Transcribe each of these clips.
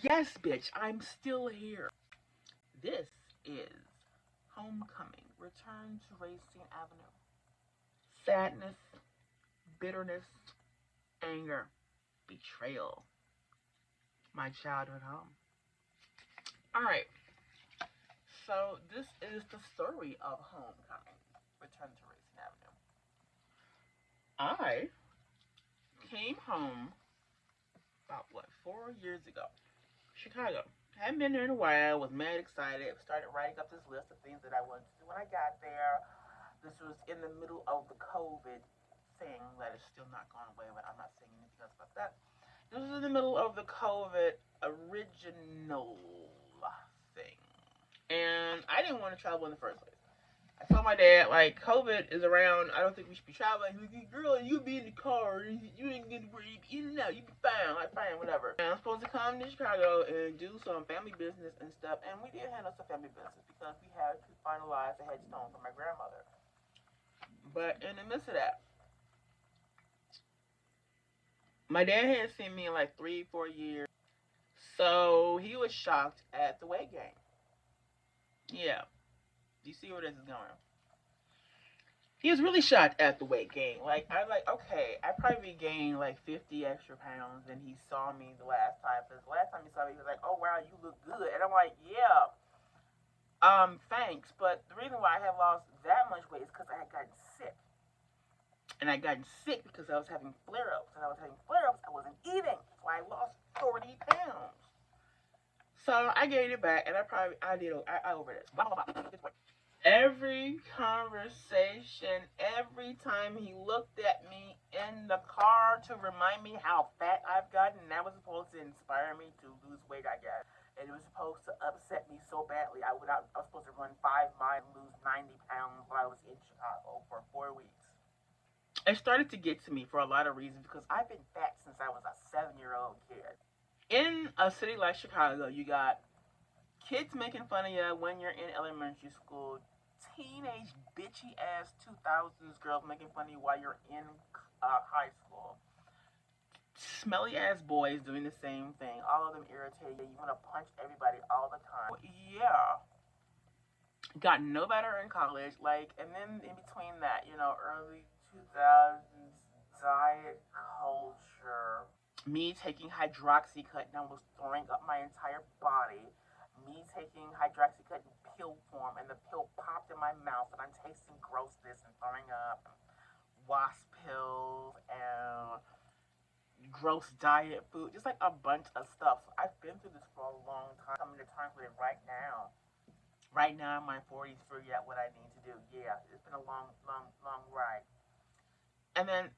Yes, bitch, I'm still here. This is Homecoming. Return to Racine Avenue. Sadness, bitterness, anger, betrayal. My childhood home. Alright, so this is the story of Homecoming. Return to Racine Avenue. I came home about 4 years ago. Chicago. Hadn't been there in a while, was mad excited, started writing up this list of things that I wanted to do when I got there. This was in the middle of the COVID thing that is still not gone away, but I'm not saying anything else about that. This was in the middle of the COVID original thing. And I didn't want to travel in the first place. I told my dad, like, COVID is around. I don't think we should be traveling. He was like, girl, you be in the car. You ain't gonna be in and out. You be fine. Like, fine, whatever. And I'm supposed to come to Chicago and do some family business and stuff. And we did handle some family business because we had to finalize the headstone for my grandmother. But in the midst of that, my dad hadn't seen me in like 3, 4 years. So he was shocked at the weight gain. Yeah. Do you see where this is going? He was really shocked at the weight gain. Like, I was like, okay, I probably gained like 50 extra pounds. And he saw me the last time. Because the last time he saw me, he was like, oh, wow, you look good. And I'm like, yeah, thanks. But the reason why I have lost that much weight is because I had gotten sick. And I gotten sick because I was having flare-ups. And I was having flare-ups, I wasn't eating. So I lost 40 pounds. So I gained it back, and I over this. Blah, blah, blah. Every conversation, every time he looked at me in the car to remind me how fat I've gotten, and that was supposed to inspire me to lose weight, I guess. And it was supposed to upset me so badly. I was supposed to run 5 miles and lose 90 pounds while I was in Chicago for 4 weeks. It started to get to me for a lot of reasons because I've been fat since I was a 7-year-old kid. In a city like Chicago, you got kids making fun of you when you're in elementary school, teenage bitchy ass 2000s girls making fun of you while you're in high school, smelly ass boys doing the same thing, all of them irritating you. You want to punch everybody all the time. Yeah. Got no better in college, like, and then in between that, early 2000s diet culture. Me taking hydroxycut and I was throwing up my entire body. Me taking hydroxycut in pill form and the pill popped in my mouth and I'm tasting grossness and throwing up. Wasp pills and gross diet food, just like a bunch of stuff. So I've been through this for a long time. I'm coming to terms with it right now. Right now, in my 40s, figure out what I need to do. Yeah, it's been a long, long, long ride. And then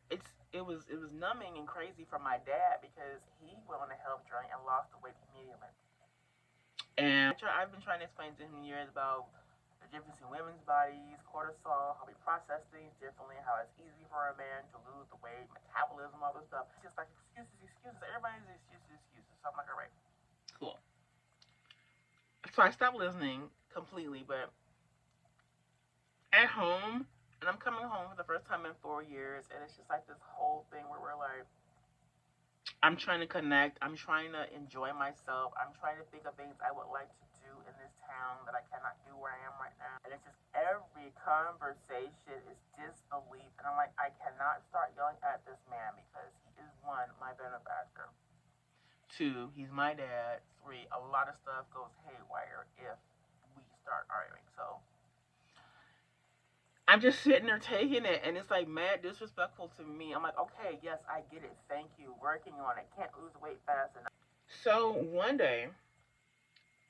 it was numbing and crazy for my dad because he went on a health journey and lost the weight immediately. And I've been trying to explain to him years about the difference in women's bodies, cortisol, how we process things differently, how it's easy for a man to lose the weight, metabolism, all this stuff. It's just like excuses. Everybody's excuses. So I'm like, all right, cool. So I stopped listening completely, but at home, and I'm coming home for the first time in 4 years, and it's just like this whole thing where we're like, I'm trying to connect. I'm trying to enjoy myself. I'm trying to think of things I would like to do in this town that I cannot do where I am right now. And it's just every conversation is disbelief. And I'm like, I cannot start yelling at this man because he is one, my benefactor. Two, he's my dad. Three, a lot of stuff goes haywire if we start arguing. So I'm just sitting there taking it, and it's like mad disrespectful to me. I'm like, okay, yes, I get it. Thank you. Working on it. Can't lose weight fast enough. So one day,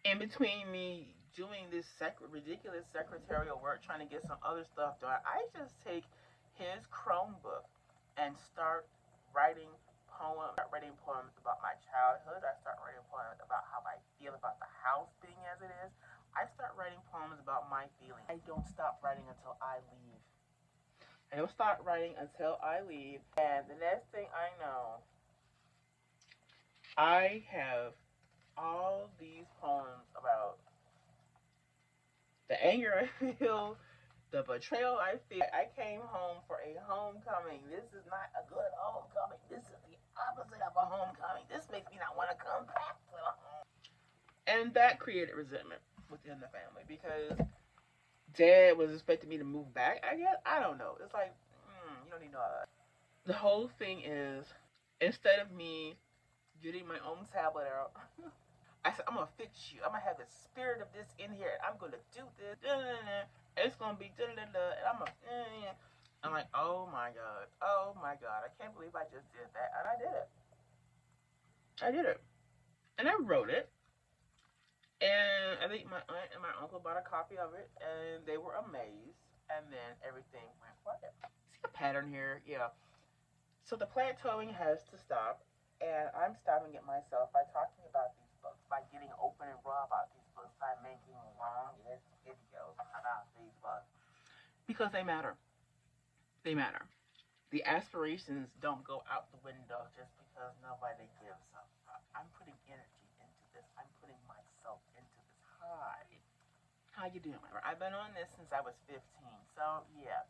in between me doing this ridiculous secretarial work, trying to get some other stuff done, I just take his Chromebook and start writing poems about my childhood. I start writing poems about how I feel about the house being as it is. I start writing poems about my feelings. I don't stop writing until I leave. I don't start writing until I leave. And the next thing I know, I have all these poems about the anger I feel, the betrayal I feel. I came home for a homecoming. This is not a good homecoming. This is the opposite of a homecoming. This makes me not want to come back to the home. And that created resentment within the family because dad was expecting me to move back. I guess I don't know. It's like you don't need no. The whole thing is instead of me getting my own tablet out, I said I'm gonna fix you. I'm gonna have the spirit of this in here. I'm gonna do this. It's gonna be and I'm gonna. I'm like, oh my god, I can't believe I just did that, and I did it. I did it, and I wrote it. And I think my aunt and my uncle bought a copy of it, and they were amazed. And then everything went quiet. See a pattern here? Yeah. So the plateauing has to stop, and I'm stopping it myself by talking about these books, by getting open and raw about these books, by making long videos about these books. Because they matter. They matter. The aspirations don't go out the window just because nobody gives a fuck. I'm putting energy into this. I'm putting myself into this. Hi. How you doing? I've been on this since I was 15. So, yeah.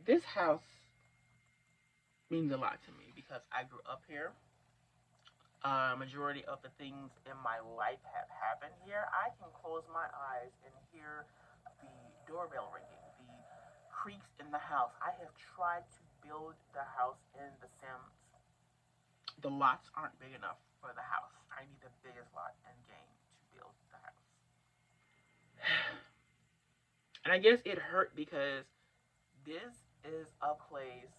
This house means a lot to me because I grew up here. Majority of the things in my life have happened here. I can close my eyes and hear the doorbell ringing, the creaks in the house. I have tried to build the house in The Sims. The lots aren't big enough for the house. I need the biggest lot in game to build the house. And I guess it hurt because this is a place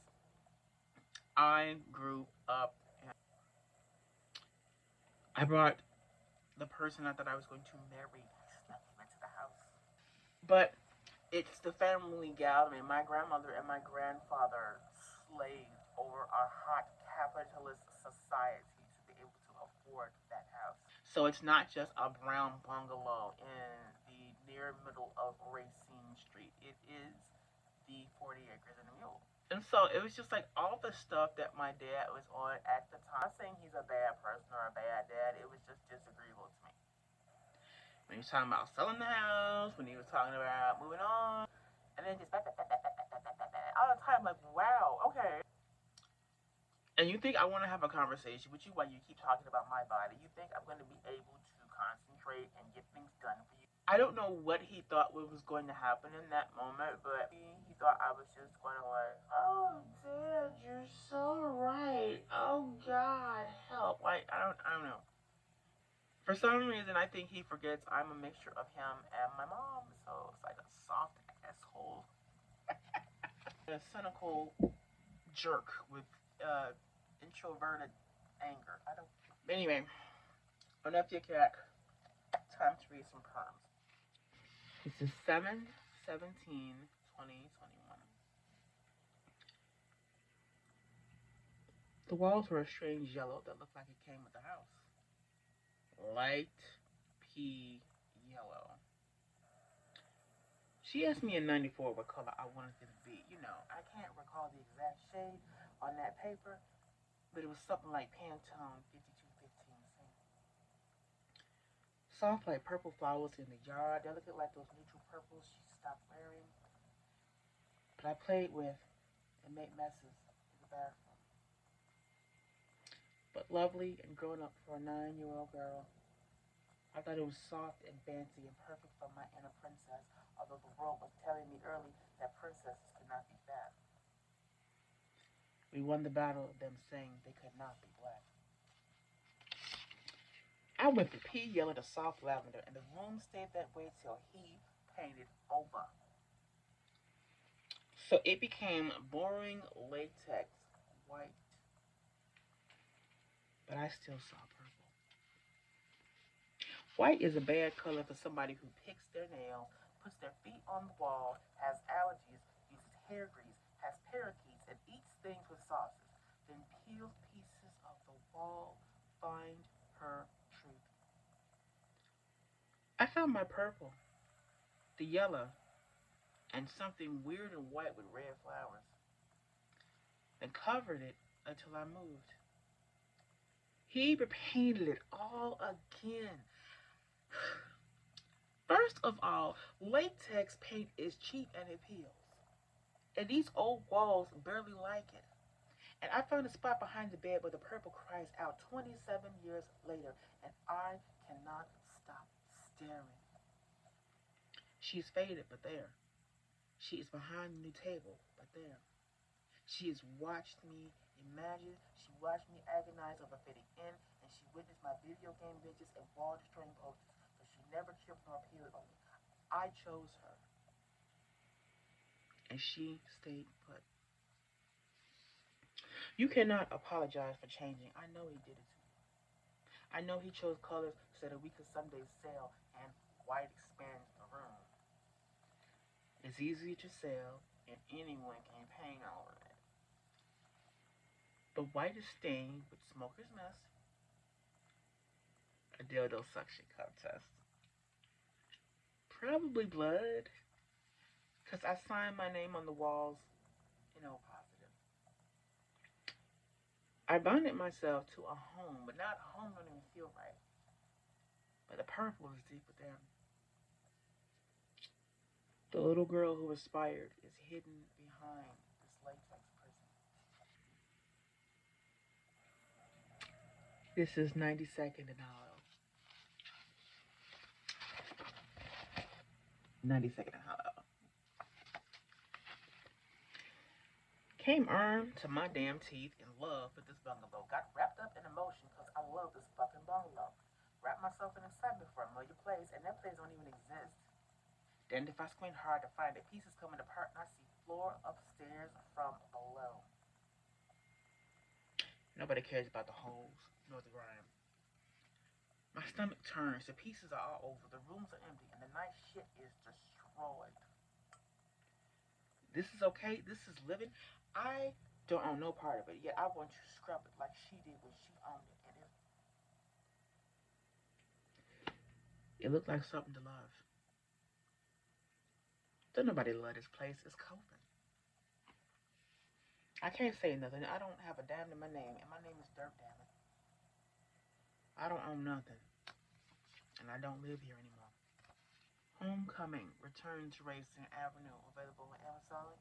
I grew up in. I brought the person I thought I was going to marry. I snuck him into the house. But it's the family gathering. My grandmother and my grandfather slaved over a hot capitalist society to be able to afford that house. So it's not just a brown bungalow in the near middle of Racine Street. It is the 40 acres and a mule. And so it was just like all the stuff that my dad was on at the time. I'm not saying he's a bad person or a bad dad. It was just disagreeable to me. When he was talking about selling the house, when he was talking about moving on, and then just all the time, like, wow, okay. And you think I want to have a conversation with you while you keep talking about my body? You think I'm going to be able to concentrate and get things done for you? I don't know what he thought was going to happen in that moment, but he thought I was just going to like, oh, Dad, you're so right. Oh God, help! Like I don't know. For some reason, I think he forgets I'm a mixture of him and my mom, so it's like a soft asshole, a cynical jerk with introverted anger. I don't. Anyway, enough your cat. Time to read some poems. This is 7/17/2021. The walls were a strange yellow that looked like it came with the house. Light pea yellow. She asked me in '94 what color I wanted them to be. You know, I can't recall the exact shade on that paper, but it was something like Pantone 5215. Soft like purple flowers in the yard, delicate like those neutral purples she stopped wearing. But I played with and made messes in the bathroom. But lovely and grown up for a 9-year-old girl. I thought it was soft and fancy and perfect for my inner princess, although the world was telling me early that princesses could not be fat. We won the battle of them saying they could not be black. I went from pea yellow to soft lavender, and the room stayed that way till he painted over. So it became boring latex white, but I still saw purple. White is a bad color for somebody who picks their nails, puts their feet on the wall, has allergies, uses hair grease, has parakeets, and eats things with sauces, then peels pieces of the wall, find her truth. I found my purple, the yellow, and something weird and white with red flowers, and covered it until I moved. He repainted it all again. First of all, latex paint is cheap and it peels. And these old walls barely like it. And I found a spot behind the bed where the purple cries out 27 years later, and I cannot stop staring. She's faded, but there. She is behind the new table, but there. She has watched me imagine, she watched me agonize over fitting in, and she witnessed my video game bitches and wall destroying posters, but she never tripped nor appeared on me. I chose her, and she stayed put. You cannot apologize for changing. I know he did it to you. I know he chose colors so that we could someday sail, and white expands the room. It's easy to sell, and anyone can paint all of that. The white is stained with smoker's mess, a dildo suction contest. Probably blood, because I signed my name on the walls in O positive. I bonded myself to a home, but not a home don't even feel right. But the purple is deep within. The little girl who aspired is hidden behind this latex prison. This is 92nd and Hollow. 92nd and Hollow. Came armed to my damn teeth in love with this bungalow. Got wrapped up in emotion because I love this fucking bungalow. Wrapped myself in excitement for a familiar place, and that place don't even exist. Then if I squint hard to find it, pieces coming apart, and I see floor upstairs from below. Nobody cares about the holes nor the grime. My stomach turns. The pieces are all over. The rooms are empty, and the nice shit is destroyed. This is okay. This is living. I don't own no part of it, yet I want to scrub it like she did when she owned it. And it looked like something to love. Don't nobody love this place. It's COVID. I can't say nothing. I don't have a damn in my name, and my name is Dirt, damn it. I don't own nothing, and I don't live here anymore. Homecoming, Return to Racine Avenue, available on Amazon